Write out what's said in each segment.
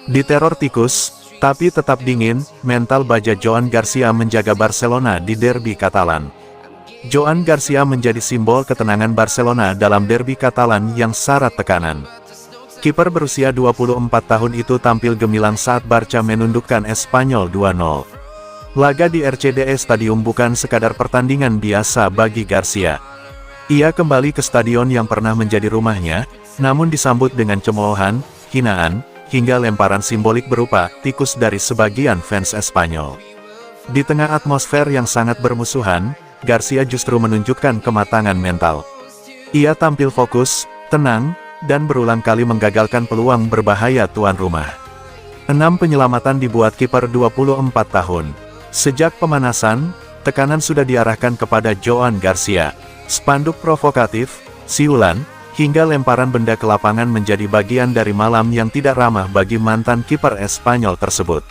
Diteror tikus, tapi tetap dingin, mental baja Joan Garcia menjaga Barcelona di derby Katalan. Joan Garcia menjadi simbol ketenangan Barcelona dalam derby Katalan yang syarat tekanan. Kiper berusia 24 tahun itu tampil gemilang saat Barca menundukkan Espanyol 2-0. Laga di RCDE Stadium bukan sekadar pertandingan biasa bagi Garcia. Ia kembali ke stadion yang pernah menjadi rumahnya, namun disambut dengan cemoohan, hinaan, hingga lemparan simbolik berupa tikus dari sebagian fans Espanyol. Di tengah atmosfer yang sangat bermusuhan, Garcia justru menunjukkan kematangan mental. Ia tampil fokus, tenang, dan berulang kali menggagalkan peluang berbahaya tuan rumah. 6 penyelamatan dibuat kiper 24 tahun. Sejak pemanasan, tekanan sudah diarahkan kepada Joan Garcia. Spanduk provokatif, siulan, hingga lemparan benda ke lapangan menjadi bagian dari malam yang tidak ramah bagi mantan kiper Espanyol tersebut.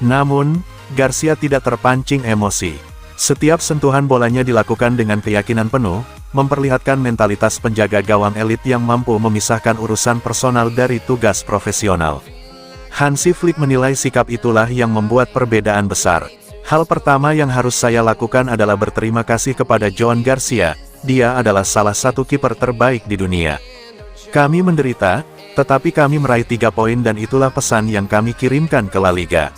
Namun, Garcia tidak terpancing emosi. Setiap sentuhan bolanya dilakukan dengan keyakinan penuh, memperlihatkan mentalitas penjaga gawang elit yang mampu memisahkan urusan personal dari tugas profesional. Hansi Flick menilai sikap itulah yang membuat perbedaan besar. Hal pertama yang harus saya lakukan adalah berterima kasih kepada Joan Garcia. Dia adalah salah satu kiper terbaik di dunia. Kami menderita, tetapi kami meraih 3 poin dan itulah pesan yang kami kirimkan ke La Liga.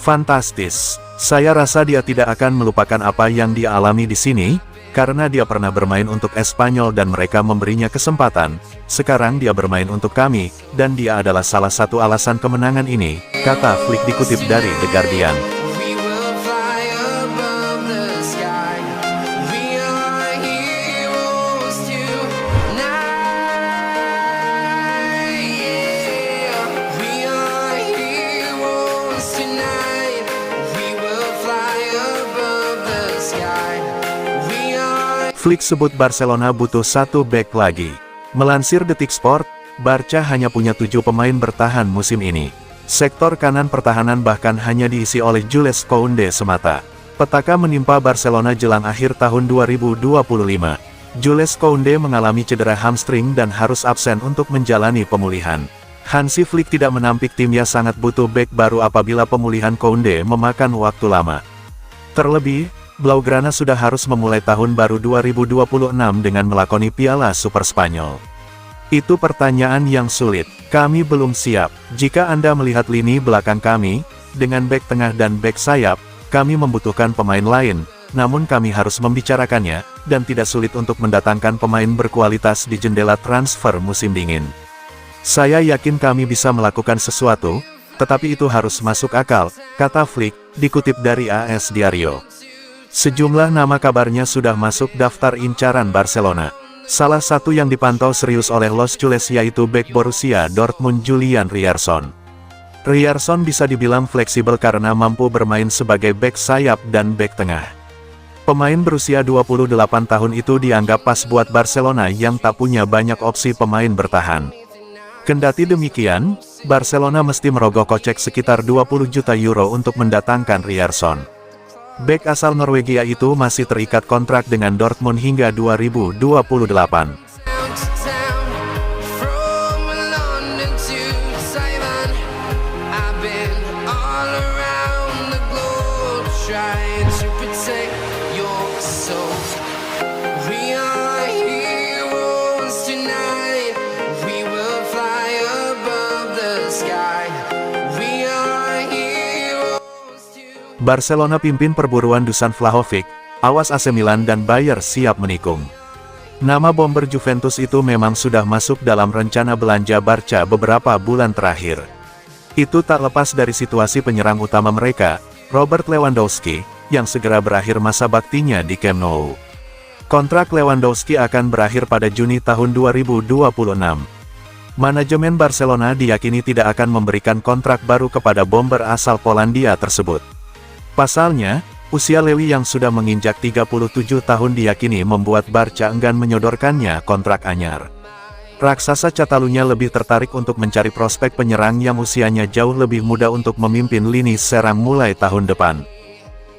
Fantastis. Saya rasa dia tidak akan melupakan apa yang dia alami di sini, karena dia pernah bermain untuk Espanyol dan mereka memberinya kesempatan. Sekarang dia bermain untuk kami, dan dia adalah salah satu alasan kemenangan ini, kata Flick dikutip dari The Guardian. Flick sebut Barcelona butuh 1 bek lagi. Melansir Detik Sport, Barca hanya punya 7 pemain bertahan musim ini. Sektor kanan pertahanan bahkan hanya diisi oleh Jules Koundé semata. Petaka menimpa Barcelona jelang akhir tahun 2025. Jules Koundé mengalami cedera hamstring dan harus absen untuk menjalani pemulihan. Hansi Flick tidak menampik timnya sangat butuh bek baru apabila pemulihan Koundé memakan waktu lama. Terlebih, Blaugrana sudah harus memulai tahun baru 2026 dengan melakoni Piala Super Spanyol. Itu pertanyaan yang sulit. Kami belum siap. Jika Anda melihat lini belakang kami, dengan bek tengah dan bek sayap, kami membutuhkan pemain lain, namun kami harus membicarakannya, dan tidak sulit untuk mendatangkan pemain berkualitas di jendela transfer musim dingin. Saya yakin kami bisa melakukan sesuatu, tetapi itu harus masuk akal, kata Flick, dikutip dari AS Diario. Sejumlah nama kabarnya sudah masuk daftar incaran Barcelona. Salah satu yang dipantau serius oleh Los Culés yaitu bek Borussia Dortmund Julian Ryerson. Ryerson bisa dibilang fleksibel karena mampu bermain sebagai bek sayap dan bek tengah. Pemain berusia 28 tahun itu dianggap pas buat Barcelona yang tak punya banyak opsi pemain bertahan. Kendati demikian, Barcelona mesti merogoh kocek sekitar 20 juta euro untuk mendatangkan Ryerson. Bek asal Norwegia itu masih terikat kontrak dengan Dortmund hingga 2028. Barcelona pimpin perburuan Dusan Vlahovic, awas AC Milan dan Bayer siap menikung. Nama bomber Juventus itu memang sudah masuk dalam rencana belanja Barca beberapa bulan terakhir. Itu tak lepas dari situasi penyerang utama mereka, Robert Lewandowski, yang segera berakhir masa baktinya di Camp Nou. Kontrak Lewandowski akan berakhir pada Juni tahun 2026. Manajemen Barcelona diyakini tidak akan memberikan kontrak baru kepada bomber asal Polandia tersebut. Pasalnya, usia Lewi yang sudah menginjak 37 tahun diyakini membuat Barca enggan menyodorkannya kontrak anyar. Raksasa Catalunya lebih tertarik untuk mencari prospek penyerang yang usianya jauh lebih muda untuk memimpin lini serang mulai tahun depan.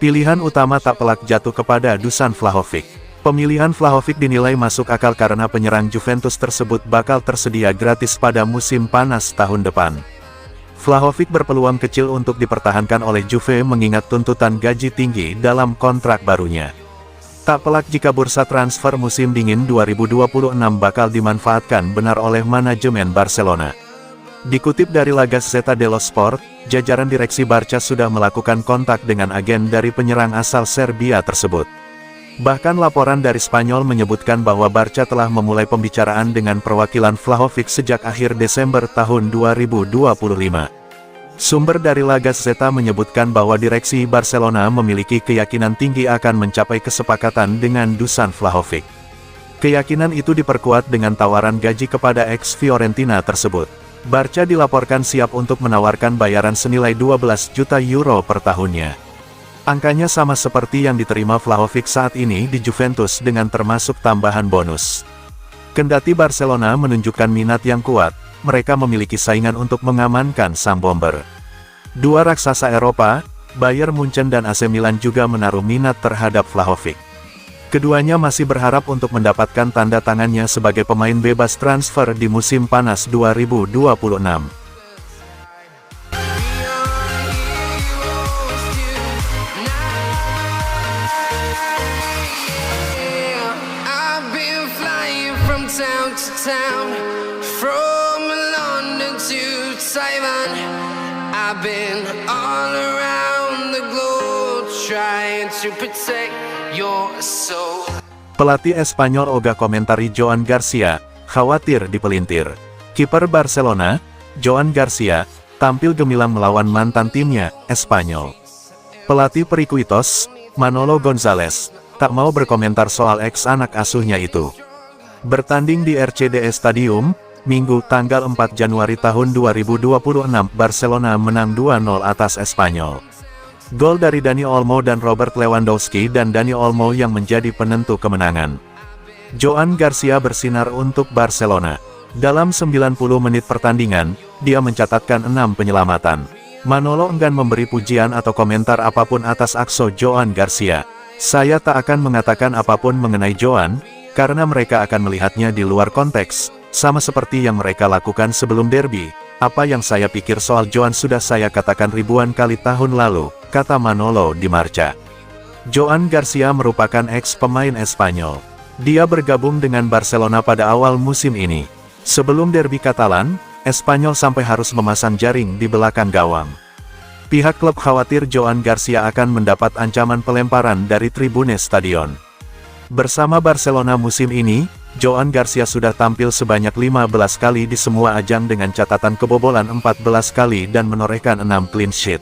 Pilihan utama tak pelak jatuh kepada Dusan Vlahovic. Pemilihan Vlahovic dinilai masuk akal karena penyerang Juventus tersebut bakal tersedia gratis pada musim panas tahun depan. Vlahovic berpeluang kecil untuk dipertahankan oleh Juve mengingat tuntutan gaji tinggi dalam kontrak barunya. Tak pelak jika bursa transfer musim dingin 2026 bakal dimanfaatkan benar oleh manajemen Barcelona. Dikutip dari La Gazzetta dello Sport, jajaran direksi Barca sudah melakukan kontak dengan agen dari penyerang asal Serbia tersebut. Bahkan laporan dari Spanyol menyebutkan bahwa Barca telah memulai pembicaraan dengan perwakilan Vlahovic sejak akhir Desember tahun 2025. Sumber dari La Gazzetta menyebutkan bahwa direksi Barcelona memiliki keyakinan tinggi akan mencapai kesepakatan dengan Dusan Vlahovic. Keyakinan itu diperkuat dengan tawaran gaji kepada ex-Fiorentina tersebut. Barca dilaporkan siap untuk menawarkan bayaran senilai 12 juta euro per tahunnya. Angkanya sama seperti yang diterima Vlahovic saat ini di Juventus dengan termasuk tambahan bonus. Kendati Barcelona menunjukkan minat yang kuat, mereka memiliki saingan untuk mengamankan sang bomber. Dua raksasa Eropa, Bayern Munchen dan AC Milan juga menaruh minat terhadap Vlahovic. Keduanya masih berharap untuk mendapatkan tanda tangannya sebagai pemain bebas transfer di musim panas 2026. Pelatih Espanyol ogah komentari Joan Garcia, khawatir dipelintir. Kiper Barcelona, Joan Garcia, tampil gemilang melawan mantan timnya, Espanyol. Pelatih Pericuitos, Manolo González, tak mau berkomentar soal ex anak asuhnya itu. Bertanding di RCD Stadium, Minggu tanggal 4 Januari tahun 2026, Barcelona menang 2-0 atas Espanyol. Gol dari Dani Olmo dan Robert Lewandowski dan Dani Olmo yang menjadi penentu kemenangan. Joan Garcia bersinar untuk Barcelona. Dalam 90 menit pertandingan, dia mencatatkan 6 penyelamatan. Manolo enggan memberi pujian atau komentar apapun atas aksi Joan Garcia. Saya tak akan mengatakan apapun mengenai Joan, karena mereka akan melihatnya di luar konteks, sama seperti yang mereka lakukan sebelum derby. Apa yang saya pikir soal Joan sudah saya katakan ribuan kali tahun lalu, kata Manolo di Marca. Joan Garcia merupakan ex-pemain Espanyol. Dia bergabung dengan Barcelona pada awal musim ini. Sebelum derby Katalan, Espanyol sampai harus memasang jaring di belakang gawang. Pihak klub khawatir Joan Garcia akan mendapat ancaman pelemparan dari tribune stadion. Bersama Barcelona musim ini, Joan Garcia sudah tampil sebanyak 15 kali di semua ajang dengan catatan kebobolan 14 kali dan menorehkan 6 clean sheet.